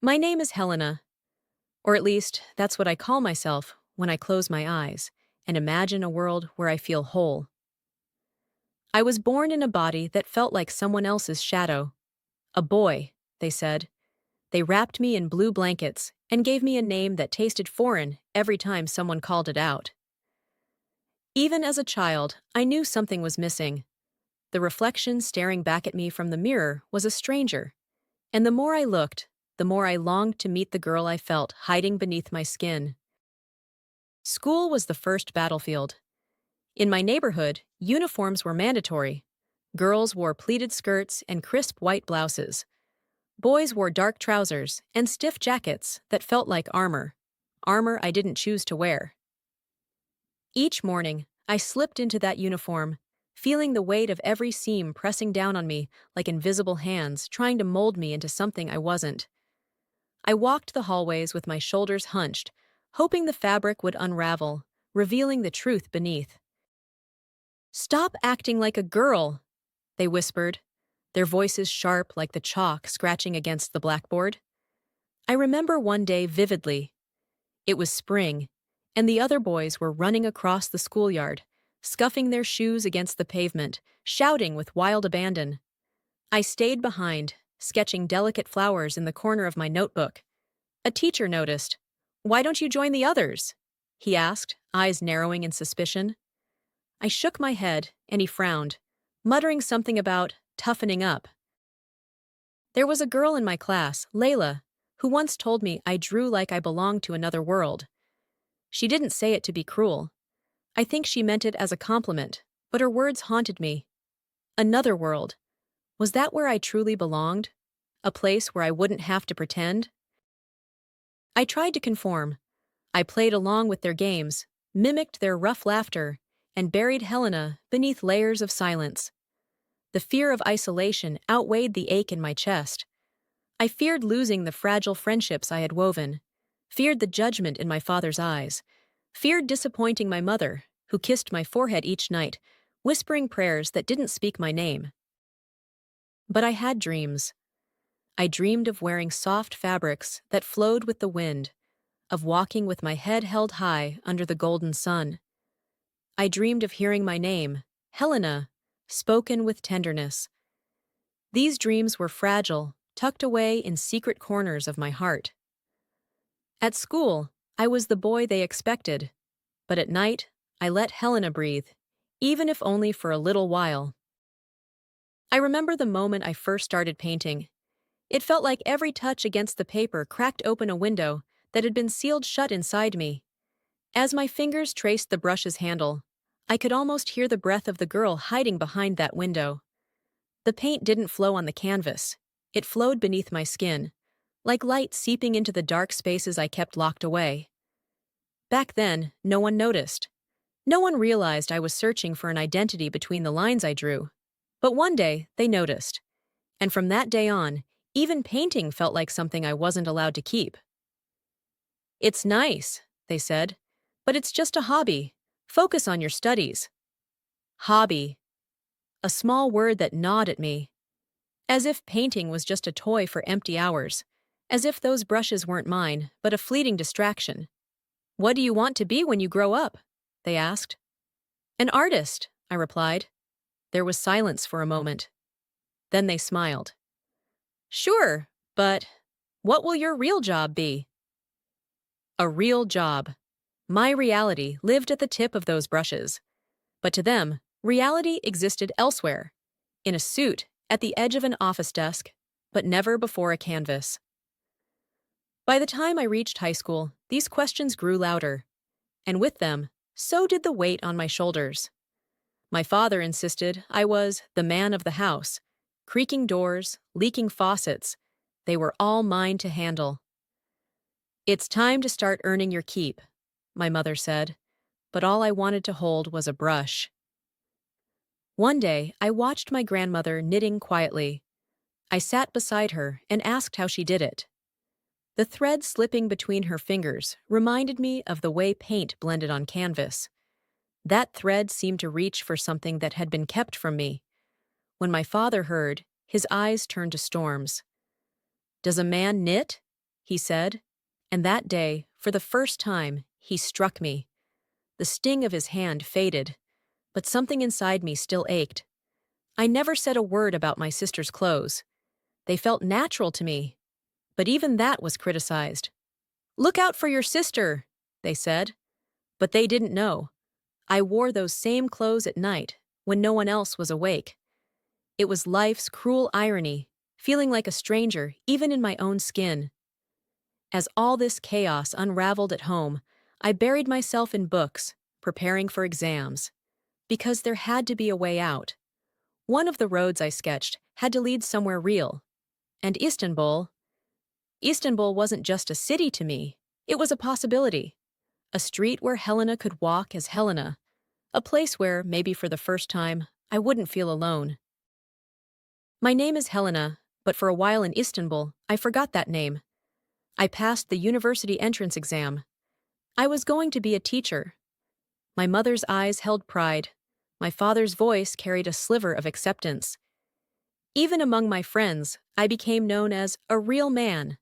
My name is Helena, or at least that's what I call myself when I close my eyes and imagine a world where I feel whole. I was born in a body that felt like someone else's shadow. A boy, they said. They wrapped me in blue blankets and gave me a name that tasted foreign every time someone called it out. Even as a child, I knew something was missing. The reflection staring back at me from the mirror was a stranger, and the more I looked, the more I longed to meet the girl I felt hiding beneath my skin. School was the first battlefield. In my neighborhood, uniforms were mandatory. Girls wore pleated skirts and crisp white blouses. Boys wore dark trousers and stiff jackets that felt like armor I didn't choose to wear. Each morning, I slipped into that uniform, feeling the weight of every seam pressing down on me like invisible hands trying to mold me into something I wasn't. I walked the hallways with my shoulders hunched, hoping the fabric would unravel, revealing the truth beneath. "Stop acting like a girl," they whispered, their voices sharp like the chalk scratching against the blackboard. I remember one day vividly. It was spring, and the other boys were running across the schoolyard, scuffing their shoes against the pavement, shouting with wild abandon. I stayed behind, sketching delicate flowers in the corner of my notebook. A teacher noticed. "Why don't you join the others?" he asked, eyes narrowing in suspicion. I shook my head, and he frowned, muttering something about toughening up. There was a girl in my class, Layla, who once told me I drew like I belonged to another world. She didn't say it to be cruel. I think she meant it as a compliment, but her words haunted me. Another world. Was that where I truly belonged? A place where I wouldn't have to pretend? I tried to conform. I played along with their games, mimicked their rough laughter, and buried Helena beneath layers of silence. The fear of isolation outweighed the ache in my chest. I feared losing the fragile friendships I had woven, feared the judgment in my father's eyes, feared disappointing my mother, who kissed my forehead each night, whispering prayers that didn't speak my name. But I had dreams. I dreamed of wearing soft fabrics that flowed with the wind, of walking with my head held high under the golden sun. I dreamed of hearing my name, Helena, spoken with tenderness. These dreams were fragile, tucked away in secret corners of my heart. At school, I was the boy they expected, but at night, I let Helena breathe, even if only for a little while. I remember the moment I first started painting. It felt like every touch against the paper cracked open a window that had been sealed shut inside me. As my fingers traced the brush's handle, I could almost hear the breath of the girl hiding behind that window. The paint didn't flow on the canvas. It flowed beneath my skin, like light seeping into the dark spaces I kept locked away. Back then, no one noticed. No one realized I was searching for an identity between the lines I drew. But one day, they noticed. And from that day on, even painting felt like something I wasn't allowed to keep. "It's nice," they said, "but it's just a hobby. Focus on your studies." Hobby. A small word that gnawed at me. As if painting was just a toy for empty hours. As if those brushes weren't mine, but a fleeting distraction. "What do you want to be when you grow up?" they asked. "An artist," I replied. There was silence for a moment. Then they smiled. "Sure, but what will your real job be?" A real job. My reality lived at the tip of those brushes. But to them, reality existed elsewhere, in a suit, at the edge of an office desk, but never before a canvas. By the time I reached high school, these questions grew louder. And with them, so did the weight on my shoulders. My father insisted I was the man of the house. Creaking doors, leaking faucets, they were all mine to handle. "It's time to start earning your keep," my mother said, but all I wanted to hold was a brush. One day, I watched my grandmother knitting quietly. I sat beside her and asked how she did it. The thread slipping between her fingers reminded me of the way paint blended on canvas. That thread seemed to reach for something that had been kept from me. When my father heard, his eyes turned to storms. "Does a man knit?" he said. And that day, for the first time, he struck me. The sting of his hand faded, but something inside me still ached. I never said a word about my sister's clothes. They felt natural to me, but even that was criticized. "Look out for your sister," they said. But they didn't know. I wore those same clothes at night, when no one else was awake. It was life's cruel irony, feeling like a stranger even in my own skin. As all this chaos unraveled at home, I buried myself in books, preparing for exams. Because there had to be a way out. One of the roads I sketched had to lead somewhere real. And Istanbul wasn't just a city to me, it was a possibility. A street where Helena could walk as Helena. A place where, maybe for the first time, I wouldn't feel alone. My name is Helena, but for a while in Istanbul, I forgot that name. I passed the university entrance exam. I was going to be a teacher. My mother's eyes held pride. My father's voice carried a sliver of acceptance. Even among my friends, I became known as a real man.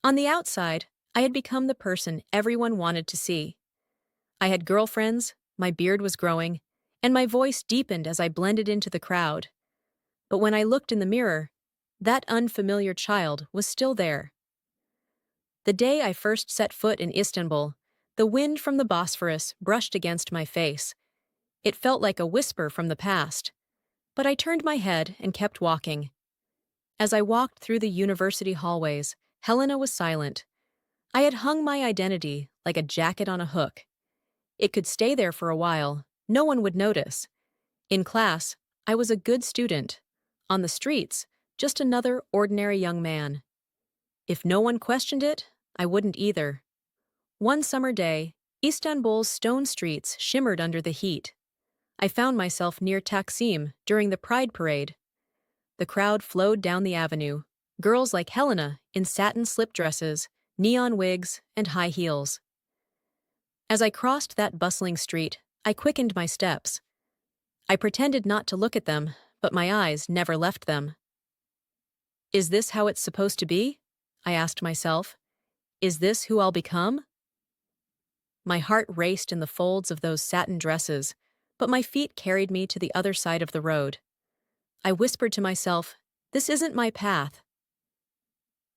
On the outside, I had become the person everyone wanted to see. I had girlfriends, my beard was growing, and my voice deepened as I blended into the crowd. But when I looked in the mirror, that unfamiliar child was still there. The day I first set foot in Istanbul, the wind from the Bosphorus brushed against my face. It felt like a whisper from the past. But I turned my head and kept walking. As I walked through the university hallways, Helena was silent. I had hung my identity like a jacket on a hook. It could stay there for a while. No one would notice. In class, I was a good student. On the streets, just another ordinary young man. If no one questioned it, I wouldn't either. One summer day, Istanbul's stone streets shimmered under the heat. I found myself near Taksim during the Pride Parade. The crowd flowed down the avenue, girls like Helena in satin slip dresses, neon wigs, and high heels. As I crossed that bustling street, I quickened my steps. I pretended not to look at them, but my eyes never left them. Is this how it's supposed to be? I asked myself. Is this who I'll become? My heart raced in the folds of those satin dresses, but my feet carried me to the other side of the road. I whispered to myself, this isn't my path.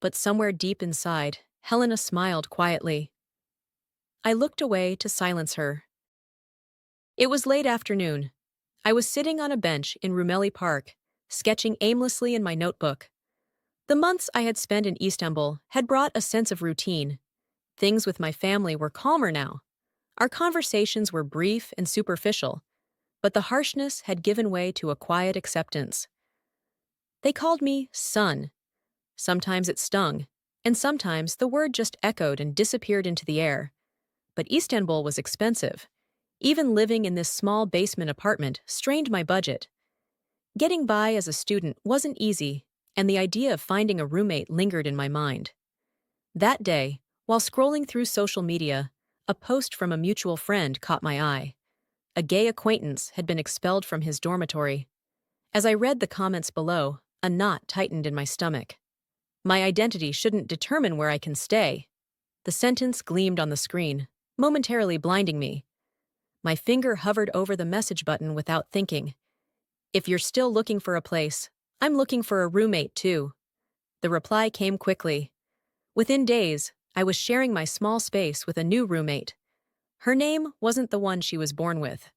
But somewhere deep inside, Helena smiled quietly. I looked away to silence her. It was late afternoon. I was sitting on a bench in Rumeli Park, sketching aimlessly in my notebook. The months I had spent in Istanbul had brought a sense of routine. Things with my family were calmer now. Our conversations were brief and superficial, but the harshness had given way to a quiet acceptance. They called me son. Sometimes it stung, and sometimes the word just echoed and disappeared into the air. But Istanbul was expensive. Even living in this small basement apartment strained my budget. Getting by as a student wasn't easy, and the idea of finding a roommate lingered in my mind. That day, while scrolling through social media, a post from a mutual friend caught my eye. A gay acquaintance had been expelled from his dormitory. As I read the comments below, a knot tightened in my stomach. My identity shouldn't determine where I can stay. The sentence gleamed on the screen, momentarily blinding me. My finger hovered over the message button without thinking. If you're still looking for a place, I'm looking for a roommate too. The reply came quickly. Within days, I was sharing my small space with a new roommate. Her name wasn't the one she was born with.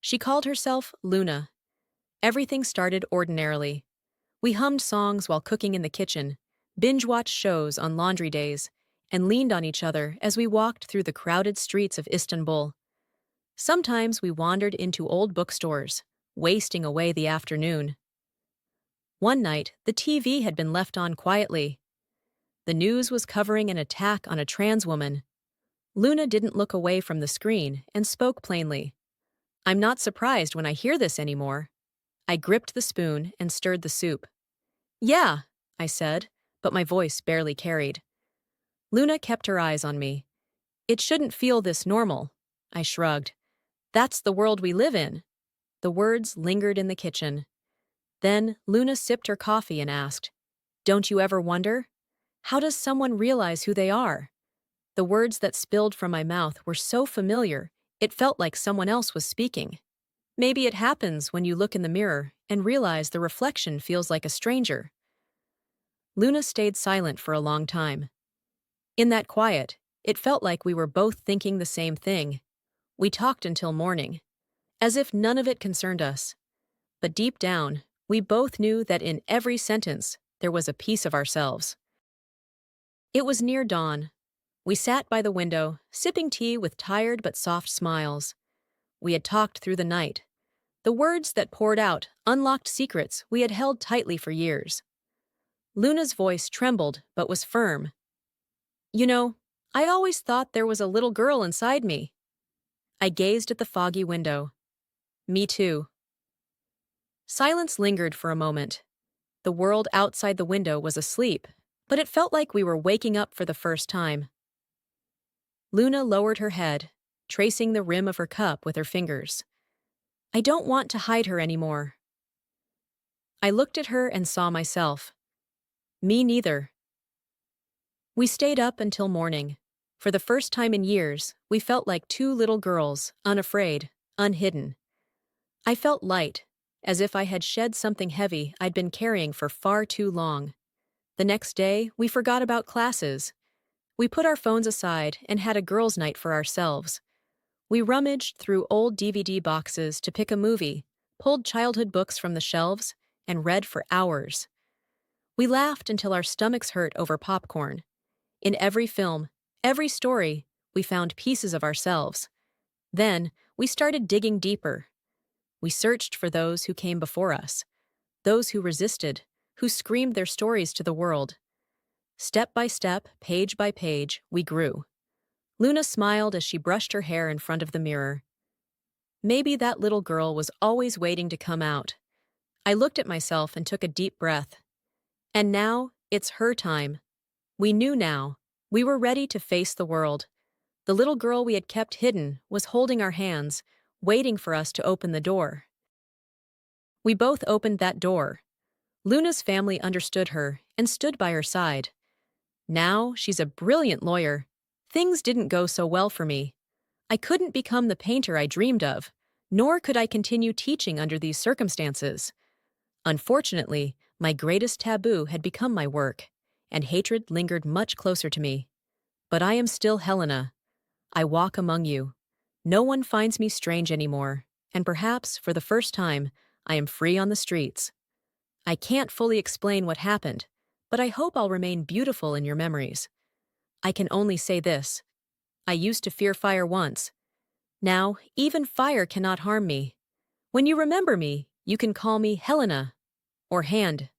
She called herself Luna. Everything started ordinarily. We hummed songs while cooking in the kitchen, binge-watched shows on laundry days, and leaned on each other as we walked through the crowded streets of Istanbul. Sometimes we wandered into old bookstores, wasting away the afternoon. One night, the TV had been left on quietly. The news was covering an attack on a trans woman. Luna didn't look away from the screen and spoke plainly. I'm not surprised when I hear this anymore. I gripped the spoon and stirred the soup. Yeah, I said, but my voice barely carried. Luna kept her eyes on me. It shouldn't feel this normal, I shrugged. That's the world we live in. The words lingered in the kitchen. Then Luna sipped her coffee and asked, Don't you ever wonder? How does someone realize who they are? The words that spilled from my mouth were so familiar, it felt like someone else was speaking. Maybe it happens when you look in the mirror and realize the reflection feels like a stranger. Luna stayed silent for a long time. In that quiet, it felt like we were both thinking the same thing. We talked until morning, as if none of it concerned us. But deep down, we both knew that in every sentence, there was a piece of ourselves. It was near dawn. We sat by the window, sipping tea with tired but soft smiles. We had talked through the night. The words that poured out unlocked secrets we had held tightly for years. Luna's voice trembled but was firm. You know, I always thought there was a little girl inside me. I gazed at the foggy window. Me too. Silence lingered for a moment. The world outside the window was asleep, but it felt like we were waking up for the first time. Luna lowered her head, tracing the rim of her cup with her fingers. I don't want to hide her anymore. I looked at her and saw myself. Me neither. We stayed up until morning. For the first time in years, we felt like two little girls, unafraid, unhidden. I felt light, as if I had shed something heavy I'd been carrying for far too long. The next day, we forgot about classes. We put our phones aside and had a girls' night for ourselves. We rummaged through old DVD boxes to pick a movie, pulled childhood books from the shelves, and read for hours. We laughed until our stomachs hurt over popcorn. In every film, every story, we found pieces of ourselves. Then, we started digging deeper. We searched for those who came before us, those who resisted, who screamed their stories to the world. Step by step, page by page, we grew. Luna smiled as she brushed her hair in front of the mirror. Maybe that little girl was always waiting to come out. I looked at myself and took a deep breath. And now, it's her time. We knew now. We were ready to face the world. The little girl we had kept hidden was holding our hands, waiting for us to open the door. We both opened that door. Luna's family understood her and stood by her side. Now, she's a brilliant lawyer. Things didn't go so well for me. I couldn't become the painter I dreamed of, nor could I continue teaching under these circumstances. Unfortunately, my greatest taboo had become my work, and hatred lingered much closer to me. But I am still Helena. I walk among you. No one finds me strange anymore, and perhaps, for the first time, I am free on the streets. I can't fully explain what happened, but I hope I'll remain beautiful in your memories. I can only say this. I used to fear fire once. Now, even fire cannot harm me. When you remember me, you can call me Helena or Hand.